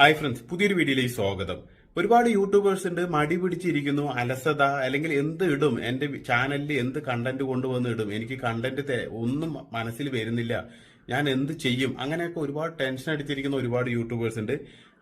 Hi friends, പുതിയൊരു വീഡിയോയിലേക്ക് സ്വാഗതം. ഒരുപാട് യൂട്യൂബേഴ്സ് ഉണ്ട്, മടി പിടിച്ചിരിക്കുന്നു, അലസത, അല്ലെങ്കിൽ എന്ത് ഇടും, എന്റെ ചാനലിൽ എന്ത് കണ്ടന്റ് കൊണ്ടുവന്ന് ഇടും, എനിക്ക് കണ്ടന്റ് ഒന്നും മനസ്സിൽ വരുന്നില്ല, ഞാൻ എന്ത് ചെയ്യും, അങ്ങനെയൊക്കെ ഒരുപാട് ടെൻഷൻ അടിച്ചിരിക്കുന്ന ഒരുപാട് യൂട്യൂബേഴ്സ് ഉണ്ട്.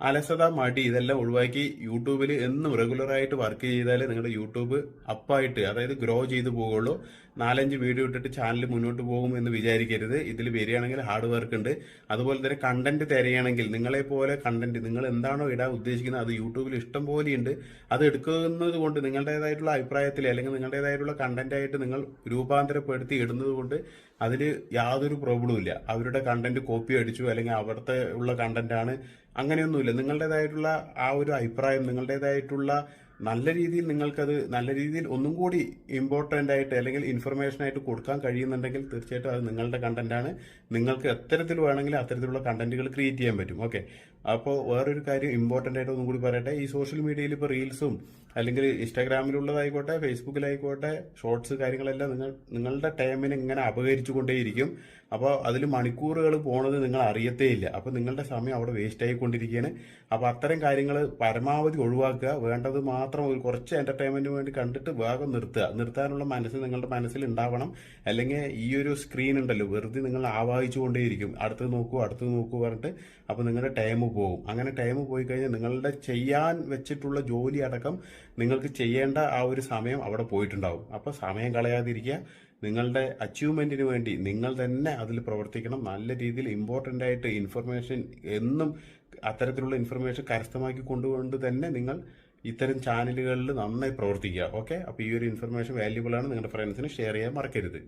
അലസത, മടി ഇതെല്ലാം ഒഴിവാക്കി യൂട്യൂബിൽ എന്നും റെഗുലറായിട്ട് വർക്ക് ചെയ്താൽ നിങ്ങളുടെ യൂട്യൂബ് അപ്പായിട്ട്, അതായത് ഗ്രോ ചെയ്തു പോകുള്ളൂ. 4-5 വീഡിയോ ഇട്ടിട്ട് ചാനൽ മുന്നോട്ട് പോകും എന്ന് വിചാരിക്കരുത്. ഇതിൽ വരികയാണെങ്കിൽ ഹാർഡ് വർക്ക് ഉണ്ട്. അതുപോലെ തന്നെ കണ്ടന്റ് തിരയണമെങ്കിൽ നിങ്ങളെ പോലെ കണ്ടന്റ് നിങ്ങൾ എന്താണോ ഇടാൻ ഉദ്ദേശിക്കുന്നത് അത് യൂട്യൂബിൽ ഇഷ്ടം പോലെയുണ്ട്. അത് എടുക്കുന്നത് കൊണ്ട് നിങ്ങളുടേതായിട്ടുള്ള അഭിപ്രായത്തിൽ അല്ലെങ്കിൽ നിങ്ങളുടേതായിട്ടുള്ള കണ്ടന്റ് ആയിട്ട് നിങ്ങൾ രൂപാന്തരപ്പെടുത്തി ഇടുന്നത് കൊണ്ട് അതിൽ യാതൊരു പ്രോബ്ലവും ഇല്ല. അവരുടെ കണ്ടന്റ് കോപ്പി അടിച്ചു അല്ലെങ്കിൽ അവിടുത്തെ ഉള്ള കണ്ടന്റ് ആണ്, അങ്ങനെയൊന്നുമില്ല. നിങ്ങളുടേതായിട്ടുള്ള ആ ഒരു അഭിപ്രായം, നിങ്ങളുടേതായിട്ടുള്ള നല്ല രീതിയിൽ നിങ്ങൾക്കത് നല്ല രീതിയിൽ ഒന്നും കൂടി ഇമ്പോർട്ടൻ്റ് ആയിട്ട് അല്ലെങ്കിൽ ഇൻഫർമേഷൻ ആയിട്ട് കൊടുക്കാൻ കഴിയുന്നുണ്ടെങ്കിൽ തീർച്ചയായിട്ടും അത് നിങ്ങളുടെ കണ്ടന്റാണ്. നിങ്ങൾക്ക് എത്തരത്തിൽ വേണമെങ്കിൽ അത്തരത്തിലുള്ള കണ്ടന്റുകൾ ക്രിയേറ്റ് ചെയ്യാൻ പറ്റും. ഓക്കെ, അപ്പോൾ വേറൊരു കാര്യം ഇമ്പോർട്ടൻ്റ് ആയിട്ട് ഒന്നും കൂടി പറയട്ടെ. ഈ സോഷ്യൽ മീഡിയയിൽ ഇപ്പോൾ റീൽസും അല്ലെങ്കിൽ ഇൻസ്റ്റാഗ്രാമിലുള്ളതായിക്കോട്ടെ, ഫേസ്ബുക്കിലായിക്കോട്ടെ, ഷോർട്സ് കാര്യങ്ങളെല്ലാം നിങ്ങളുടെ ടൈമിനെ ഇങ്ങനെ അപകരിച്ചു കൊണ്ടേയിരിക്കും. അപ്പോൾ അതിൽ മണിക്കൂറുകൾ പോണത് നിങ്ങൾ അറിയത്തേയില്ല. അപ്പോൾ നിങ്ങളുടെ സമയം അവിടെ വേസ്റ്റ് ആയിക്കൊണ്ടിരിക്കുകയാണ്. അപ്പോൾ അത്തരം കാര്യങ്ങൾ പരമാവധി ഒഴിവാക്കുക. വേണ്ടത് മാത്രം ഒരു കുറച്ച് എന്റർടൈൻമെന്റിന് വേണ്ടി കണ്ടിട്ട് വേഗം നിർത്താനുള്ള മനസ്സ് നിങ്ങളുടെ മനസ്സിൽ ഉണ്ടാവണം. അല്ലെങ്കിൽ ഈ ഒരു സ്ക്രീൻ ഉണ്ടല്ലോ, വെറുതെ നിങ്ങൾ ആവാഹിച്ചു കൊണ്ടേയിരിക്കും. അടുത്ത് നോക്കൂ പറഞ്ഞിട്ട്. അപ്പോൾ നിങ്ങളുടെ ടൈം പോകും. അങ്ങനെ ടൈം പോയി കഴിഞ്ഞാൽ നിങ്ങളുടെ ചെയ്യാൻ വെച്ചിട്ടുള്ള ജോലി അടക്കം നിങ്ങൾക്ക് ചെയ്യേണ്ട ആ ഒരു സമയം അവിടെ പോയിട്ടുണ്ടാവും. അപ്പോൾ സമയം കളയാതിരിക്കുക. നിങ്ങളുടെ അച്ചീവ്മെന്റിന് വേണ്ടി നിങ്ങൾ തന്നെ അതിൽ പ്രവർത്തിക്കണം. നല്ല രീതിയിൽ ഇമ്പോർട്ടൻ്റ് ആയിട്ട് ഇൻഫർമേഷൻ എന്നും അത്തരത്തിലുള്ള ഇൻഫർമേഷൻ കരസ്ഥമാക്കി കൊണ്ടുകൊണ്ട് തന്നെ നിങ്ങൾ ഇത്തരം ചാനലുകളിൽ നന്നായി പ്രവർത്തിക്കുക. ഓക്കെ, അപ്പോൾ ഈ ഒരു ഇൻഫർമേഷൻ വാല്യുബിൾ ആണ്. നിങ്ങളുടെ ഫ്രണ്ട്സിന് ഷെയർ ചെയ്യാൻ മറക്കരുത്.